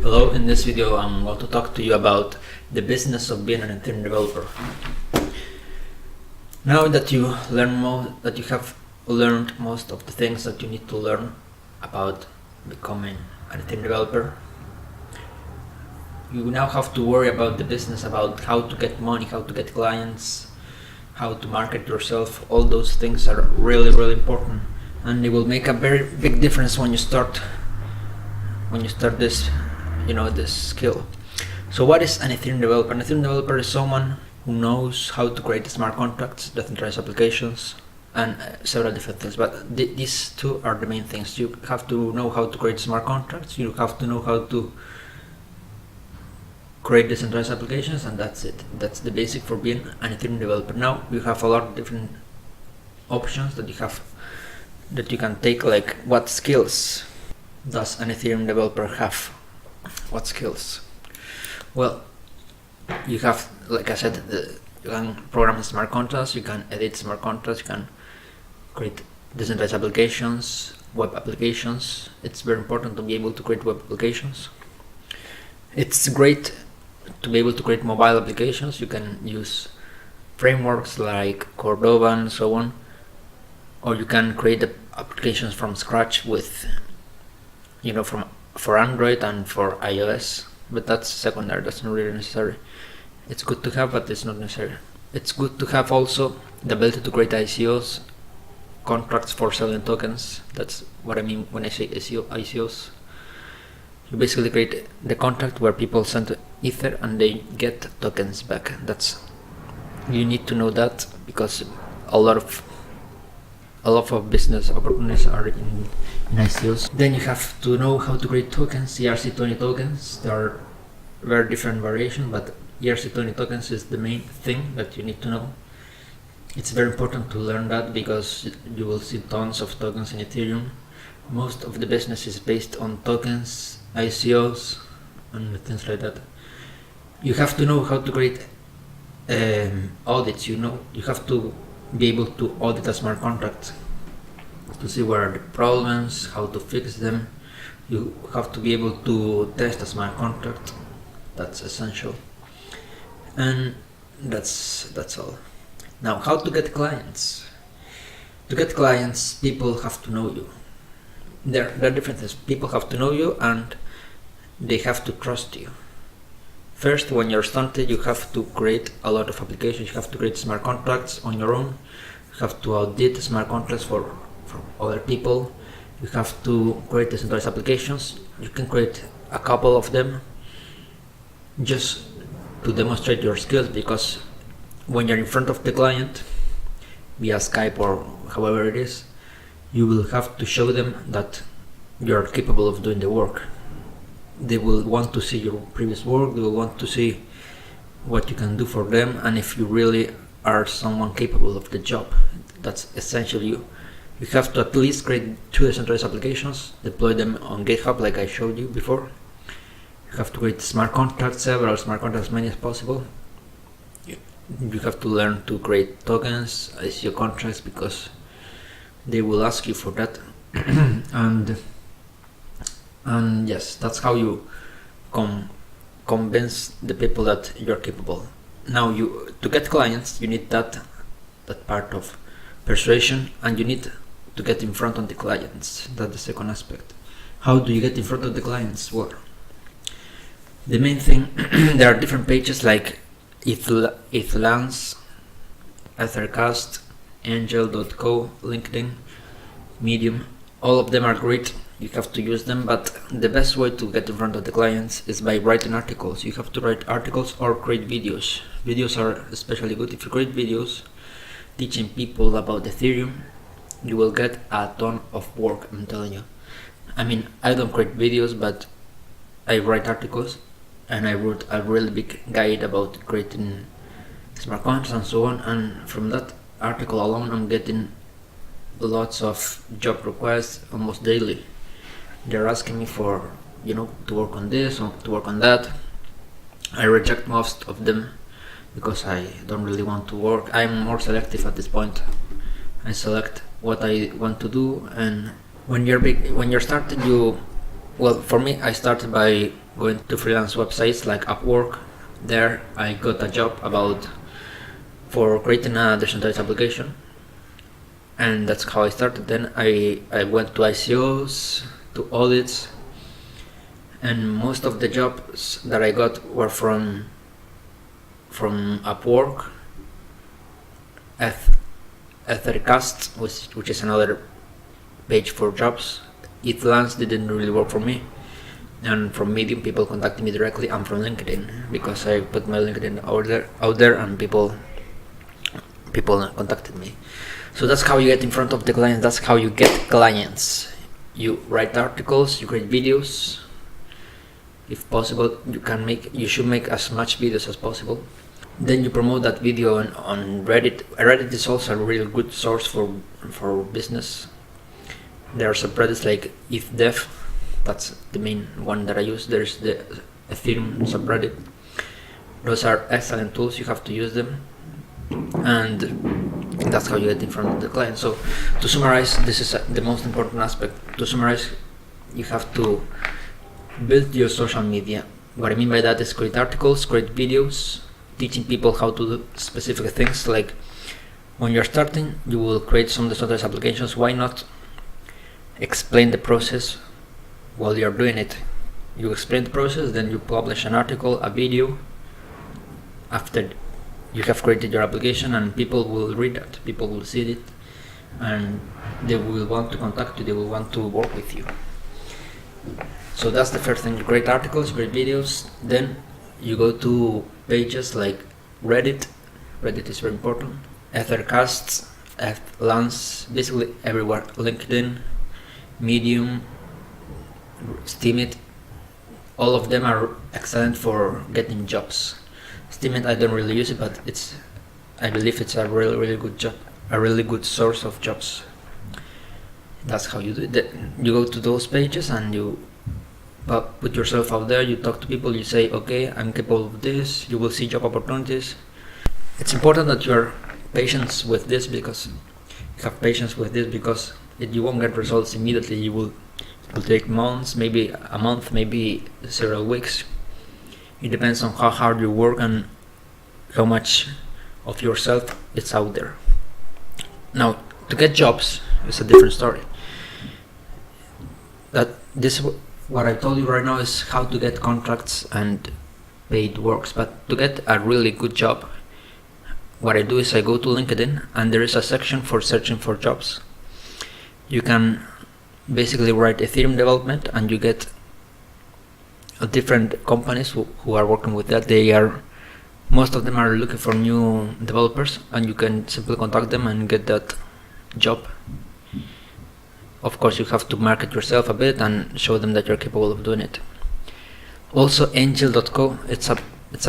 Hello, in this video I'm going to talk to you about the business of being an Ethereum developer. Now that you have learned most of the things that you need to learn about becoming an Ethereum developer, you now have to worry about the business, about how to get money, how to get clients, how to market yourself. All those things are really important, and they will make a very big difference when you start this this skill. So what is an Ethereum developer? An Ethereum developer is someone who knows how to create smart contracts, decentralized applications, and several different things. But these two are the main things. You have to know how to create smart contracts, you have to know how to create decentralized applications, and that's it. That's the basic for being an Ethereum developer. Now you have a lot of different options that you can take, like what skills does an Ethereum developer have? What skills? Well, you have, like I said, you can program smart contracts, you can edit smart contracts, you can create decentralized applications, web applications. It's very important to be able to create web applications. It's great to be able to create mobile applications. You can use frameworks like Cordova and so on, or you can create applications from scratch with for Android and for iOS, but that's secondary, that's not really necessary. It's good to have, but it's not necessary. It's good to have also the ability to create ICOs, contracts for selling tokens. That's what I mean when I say ICOs. You basically create the contract where people send Ether and they get tokens back. You need to know that, because a lot of business opportunities are in ICOs. Then you have to know how to create tokens, ERC20 tokens. There are very different variations, but ERC20 tokens is the main thing that you need to know. It's very important to learn that, because you will see tons of tokens in Ethereum. Most of the business is based on tokens, ICOs, and things like that. You have to know how to create audits. You have to be able to audit a smart contract to see where are the problems, how to fix them. You have to be able to test a smart contract. That's essential, and that's all. Now, how to get clients? To get clients, people have to know you. There are different things. People have to know you, and they have to trust you. First, when you're started, you have to create a lot of applications. You have to create smart contracts on your own. You have to audit smart contracts for other people. You have to create decentralized applications. You can create a couple of them just to demonstrate your skills, because when you're in front of the client via Skype or however it is, you will have to show them that you're capable of doing the work. They will want to see your previous work, they will want to see what you can do for them, and if you really are someone capable of the job. That's essentially you. You have to at least create 2 decentralized applications, deploy them on GitHub like I showed you before. You have to create smart contracts, several smart contracts, as many as possible. You have to learn to create tokens, ICO contracts, because they will ask you for that. and yes, that's how you convince the people that you're capable. Now, to get clients, you need that part of persuasion, and you need to get in front of the clients. That's the second aspect. How do you get in front of the clients? Well, the main thing, there are different pages like Ethlance, Ethercast, Angel.co, LinkedIn, Medium. All of them are great. You have to use them, but the best way to get in front of the clients is by writing articles. You have to write articles or create videos. Videos are especially good. If you create videos teaching people about Ethereum, you will get a ton of work, I'm telling you. I mean, I don't create videos, but I write articles, and I wrote a really big guide about creating smart contracts and so on, and from that article alone I'm getting lots of job requests almost daily. They're asking me for to work on this or to work on that. I reject most of them because I don't really want to work. I'm more selective at this point. I select what I want to do, and when you're starting, for me, I started by going to freelance websites like Upwork. There I got a job for creating a decentralized application, and that's how I started. Then I went to ICOs, to audits, and most of the jobs that I got were from Upwork, Ethercast, which is another page for jobs. Ethlance didn't really work for me, and from Medium people contacted me directly, and from LinkedIn because I put my LinkedIn out there and people contacted me. So that's how you get in front of the clients. That's how you get clients. You write articles, you create videos. If possible, you should make as much videos as possible. Then you promote that video on Reddit. Reddit is also a really good source for business. There are subreddits like ETHDev. That's the main one that I use. There's the Ethereum subreddit. Those are excellent tools. You have to use them, and that's how you get in front of the client. So to summarize, this is the most important aspect. To summarize, you have to build your social media. What I mean by that is create articles, create videos, teaching people how to do specific things. Like when you're starting, you will create some decentralized applications. Why not explain the process while you're doing it? You explain the process, then you publish an article, a video after you have created your application, and people will read that, people will see it, and they will want to contact you, they will want to work with you. So that's the first thing. You create articles, create videos, then you go to pages like Reddit. Reddit is very important. Ethercasts, Lance, basically everywhere. LinkedIn, Medium, Steemit, all of them are excellent for getting jobs. Steemit, I don't really use it, but I believe it's a really good job, a really good source of jobs. That's how you do it. You go to those pages and you put yourself out there. You talk to people. You say, okay, I'm capable of this. You will see job opportunities. It's important that you are patient with this, because you won't get results immediately. It will take months, maybe a month, maybe several weeks. It depends on how hard you work and how much of yourself is out there. Now, to get jobs is a different story. What I told you right now is how to get contracts and paid works. But to get a really good job, what I do is I go to LinkedIn, and there is a section for searching for jobs. You can basically write Ethereum development, and you get different companies who are working with that. Most of them are looking for new developers, and you can simply contact them and get that job. Of course, you have to market yourself a bit and show them that you're capable of doing it. Also, angel.co, it's a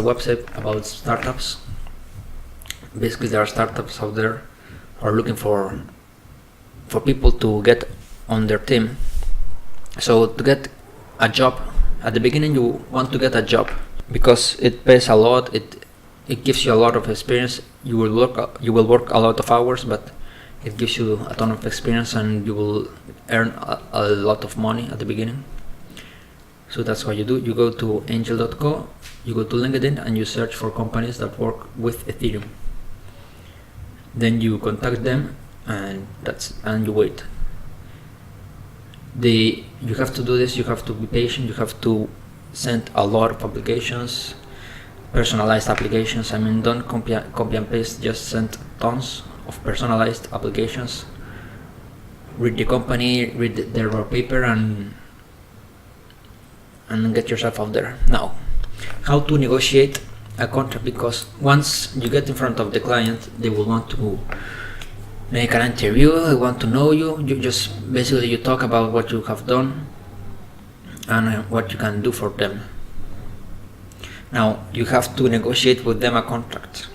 website about startups. Basically, there are startups out there who are looking for people to get on their team. So to get a job, at the beginning you want to get a job because it pays a lot, it gives you a lot of experience. You will work a lot of hours, but it gives you a ton of experience, and you will earn a lot of money at the beginning. So that's what you do. You go to angel.co, you go to LinkedIn, and you search for companies that work with Ethereum. Then you contact them, and you wait. You have to do this. You have to be patient. You have to send a lot of applications, personalized applications. I mean, don't copy and paste. Just send tons of personalized applications. Read the company, read their white paper, and get yourself out there. Now, how to negotiate a contract? Because once you get in front of the client, they will want to make an interview. They want to know you. You talk about what you have done and what you can do for them. Now, you have to negotiate with them a contract,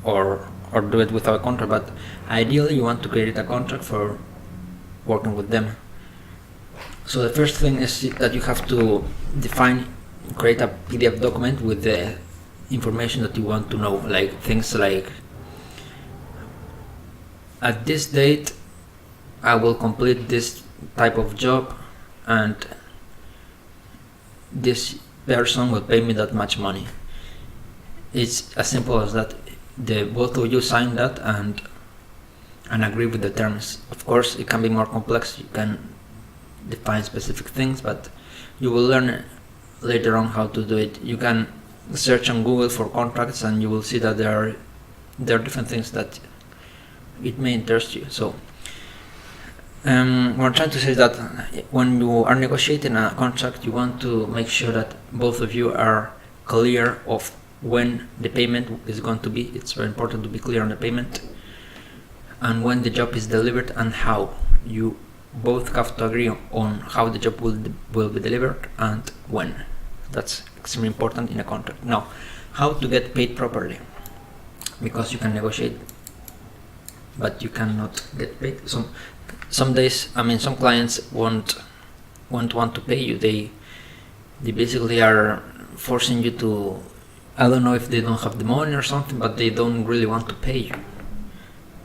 or do it without a contract, but ideally you want to create a contract for working with them. So the first thing is that you have to create a PDF document with the information that you want to know, like things like, at this date I will complete this type of job, and this person will pay me that much money. It's as simple as that. The both of you sign that and agree with the terms. Of course, it can be more complex. You can define specific things, but you will learn later on how to do it. You can search on Google for contracts, and you will see that there are different things that it may interest you. So what I'm trying to say is that when you are negotiating a contract, you want to make sure that both of you are clear of when the payment is going to be. It's very important to be clear on the payment, and when the job is delivered, and how. You both have to agree on how the job will be delivered and when. That's extremely important in a contract. Now, how to get paid properly, because you can negotiate but you cannot get paid. Some days, I mean, some clients won't want to pay you. They basically are forcing you to, I don't know if they don't have the money or something, but they don't really want to pay you.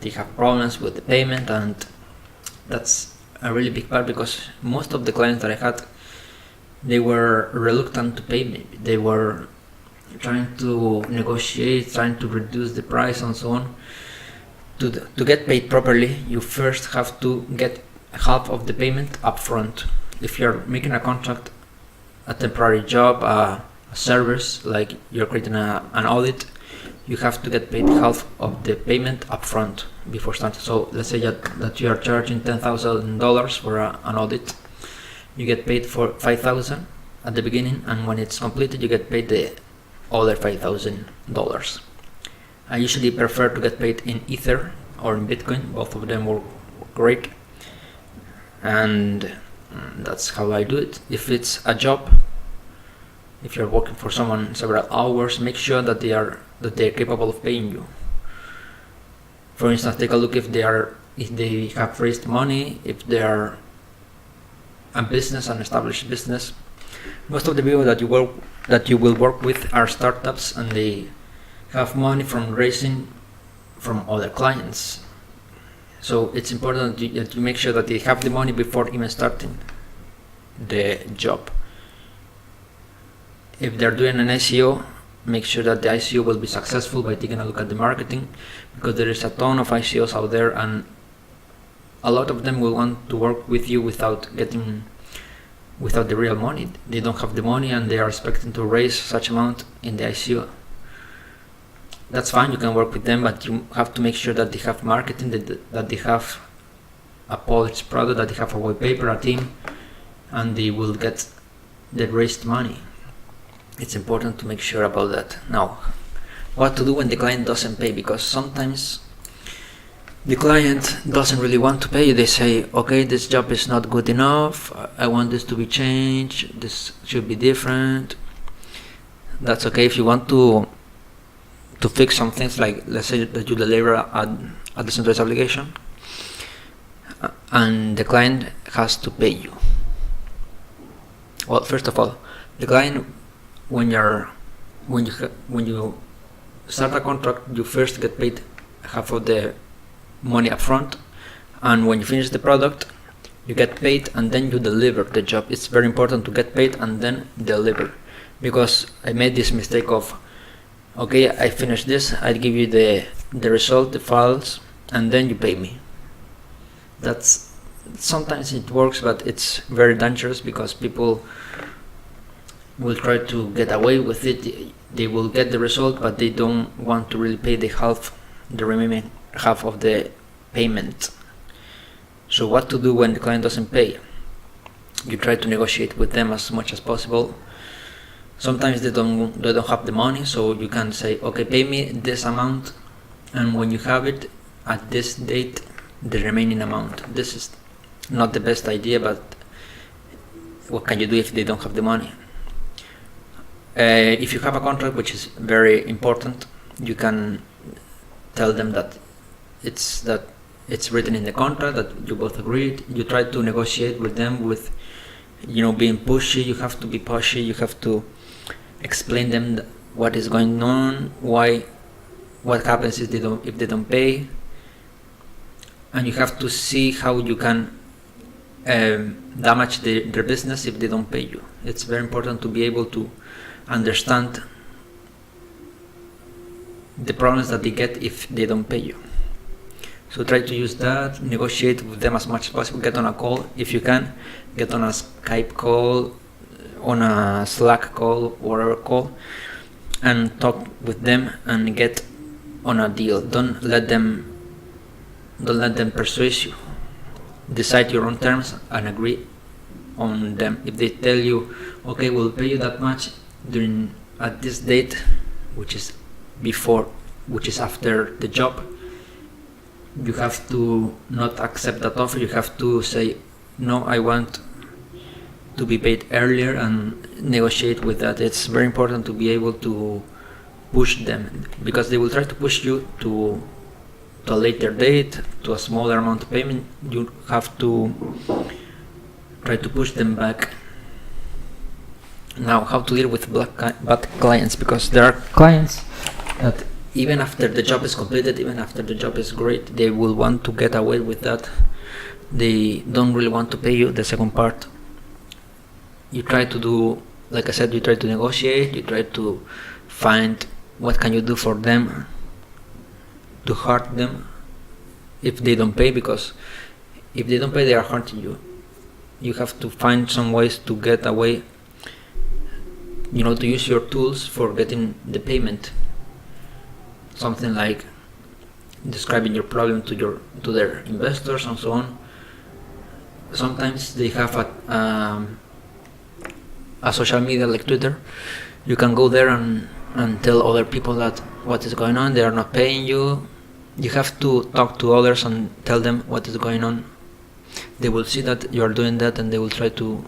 They have problems with the payment, and that's a really big part, because most of the clients that I had, they were reluctant to pay me. They were trying to negotiate, trying to reduce the price and so on. To get paid properly, you first have to get half of the payment upfront. If you're making a contract, a temporary job, a service, like you're creating an audit, you have to get paid half of the payment upfront before starting. So let's say that you are charging $10,000 for an audit. You get paid for $5,000 at the beginning, and when it's completed, you get paid the other $5,000. I usually prefer to get paid in Ether or in Bitcoin. Both of them work great, and that's how I do it. If it's a job, if you're working for someone several hours, make sure that they're capable of paying you. For instance, take a look if they have raised money, if they are a business, an established business. Most of the people that you will work with are startups, and they have money from raising from other clients. So it's important that you make sure that they have the money before even starting the job. If they're doing an ICO, make sure that the ICO will be successful by taking a look at the marketing, because there is a ton of ICOs out there, and a lot of them will want to work with you without the real money. They don't have the money, and they are expecting to raise such amount in the ICO. That's fine, you can work with them, but you have to make sure that they have marketing, that they have a polished product, that they have a white paper, a team, and they will get the raised money. It's important to make sure about that. Now, what to do when the client doesn't pay? Because sometimes the client doesn't really want to pay you. They say, okay, this job is not good enough, I want this to be changed, this should be different. That's okay if you want to fix some things, like let's say that you deliver a decentralized application and the client has to pay you. Well, first of all, the client, when you start a contract, you first get paid half of the money up front, and when you finish the product, you get paid, and then you deliver the job. It's very important to get paid and then deliver, because I made this mistake of, okay, I finished this, I give you the result, the files, and then you pay me. That's sometimes it works, but it's very dangerous, because people will try to get away with it. They will get the result, but they don't want to really pay the remaining half of the payment. So what to do when the client doesn't pay? You try to negotiate with them as much as possible. Sometimes they don't have the money, so you can say, okay, pay me this amount, and when you have it at this date, the remaining amount. This is not the best idea, but what can you do if they don't have the money? If you have a contract, which is very important, you can tell them that it's written in the contract, that you both agreed. You try to negotiate with them with, being pushy. You have to be pushy. You have to explain them what is going on, what happens if they don't pay, and you have to see how you can damage their business if they don't pay you. It's very important to be able to understand the problems that they get if they don't pay you. So try to use that, negotiate with them as much as possible, get on a call if you can, get on a Skype call, on a Slack call, whatever call, and talk with them and get on a deal. Don't let them persuade you. Decide your own terms and agree on them. If they tell you, okay, we'll pay you that much at this date, which is after the job, you have to not accept that offer. You have to say, no, I want to be paid earlier, and negotiate with that. It's very important to be able to push them, because they will try to push you to a later date, to a smaller amount of payment. You have to try to push them back. Now, how to deal with bad clients, because there are clients that even after the job is completed, even after the job is great, they will want to get away with that. They don't really want to pay you the second part. You try to do, like I said, you try to negotiate, you try to find what can you do for them to hurt them if they don't pay, because if they don't pay, they are hurting you. You have to find some ways to get away, to use your tools for getting the payment. Something like describing your problem to their investors and so on. Sometimes they have a social media like Twitter. You can go there and tell other people that what is going on, they are not paying you. You have to talk to others and tell them what is going on. They will see that you are doing that, and they will try to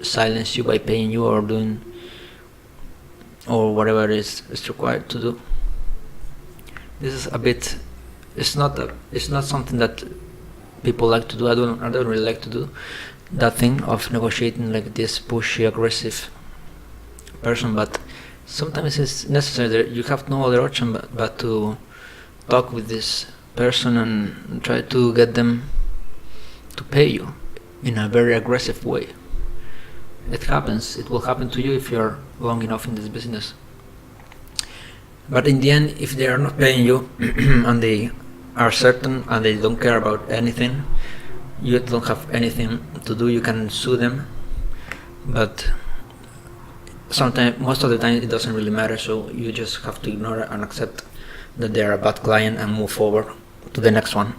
silence you by paying you or whatever is required to do. This is a bit, it's not something that people like to do. I don't really like to do that thing of negotiating like this pushy, aggressive person, but sometimes it's necessary. You have no other option but to talk with this person and try to get them to pay you in a very aggressive way. It happens. It will happen to you if you're long enough in this business. But in the end, if they are not paying you and they are certain and they don't care about anything, you don't have anything to do. You can sue them, but most of the time it doesn't really matter, so you just have to ignore it and accept that they are a bad client and move forward to the next one.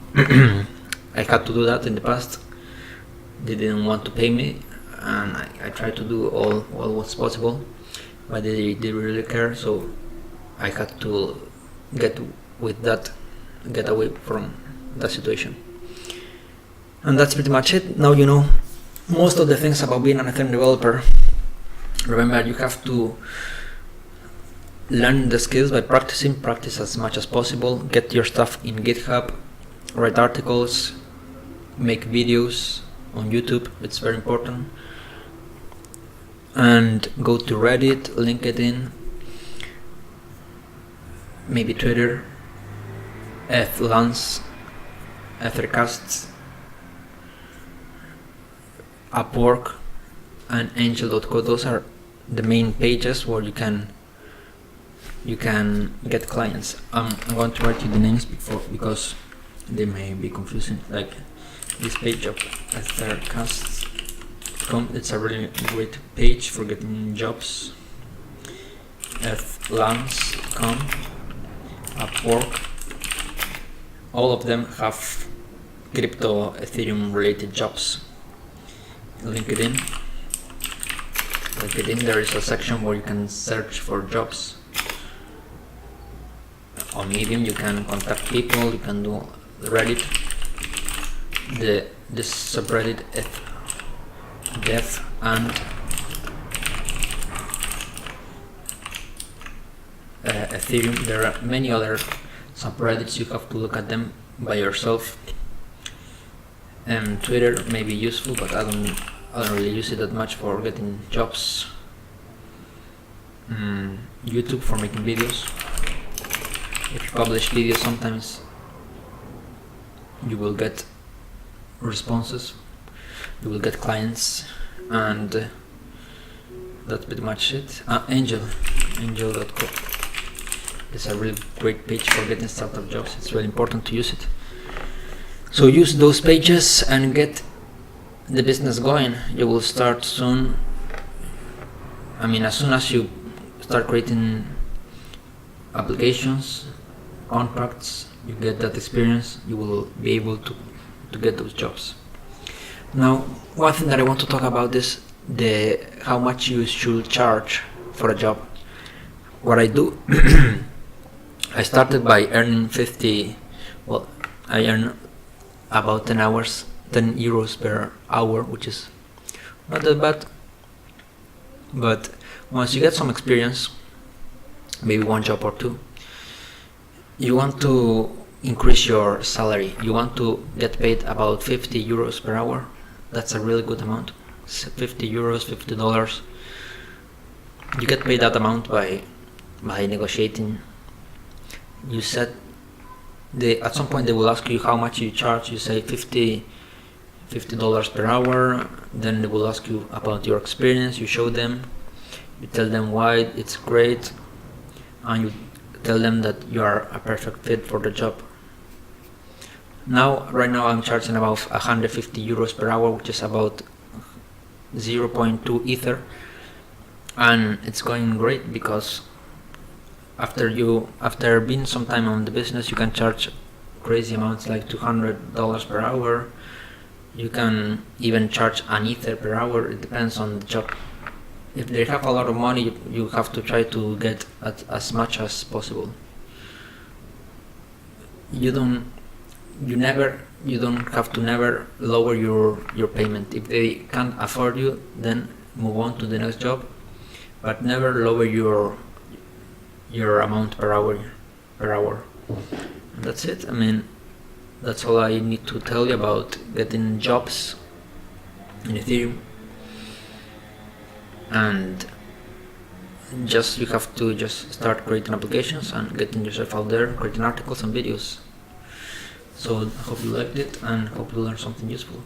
I had to do that in the past. They didn't want to pay me, and I tried to do all what's possible, but they didn't really care, so I had to get away from that situation. And that's pretty much it. Now you know most of the things about being an Ethereum developer. Remember, you have to learn the skills by practicing. Practice as much as possible. Get your stuff in GitHub, write articles, make videos on YouTube. It's very important. And go to Reddit, LinkedIn, maybe Twitter, Lance, Ethercasts, Upwork, and Angel.co. Those are the main pages where you can get clients. I'm going to write you the names because they may be confusing. Like this page of Ethercasts.com, it's a really great page for getting jobs. Lance.com, Upwork, all of them have crypto Ethereum related jobs. LinkedIn, there is a section where you can search for jobs. On Medium you can contact people, you can do Reddit, this subreddit Dev, and Ethereum. There are many other subreddits, you have to look at them by yourself. And Twitter may be useful, but I don't really use it that much for getting jobs. YouTube for making videos. If you publish videos, sometimes you will get responses, you will get clients, and that's pretty much it. Angel.com. It's a really great page for getting startup jobs. It's really important to use it. So use those pages and get the business going. You will start soon. I mean, as soon as you start creating applications, contracts, you get that experience, you will be able to get those jobs. Now, one thing that I want to talk about is how much you should charge for a job. What I do, I started by earning 50. Well, I earn about 10 euros per hour, which is not that bad. But once you get some experience, maybe one job or two, you want to increase your salary. You want to get paid about 50 euros per hour. That's a really good amount. 50 euros, $50. You get paid that amount by negotiating. You said at some point they will ask you how much you charge. You say $50 per hour. Then they will ask you about your experience. You show them. You tell them why it's great, and you tell them that you are a perfect fit for the job. Right now I'm charging about 150 euros per hour, which is about 0.2 Ether, and it's going great because after being some time on the business, you can charge crazy amounts like $200 per hour. You can even charge an Ether per hour. It depends on the job. If they have a lot of money, you have to try to get as much as possible. You don't have to never lower your payment. If they can't afford you, then move on to the next job, but never lower your amount per hour. And that's it. I mean, that's all I need to tell you about getting jobs in Ethereum. And you have to just start creating applications and getting yourself out there, creating articles and videos. So I hope you liked it and hope you learned something useful.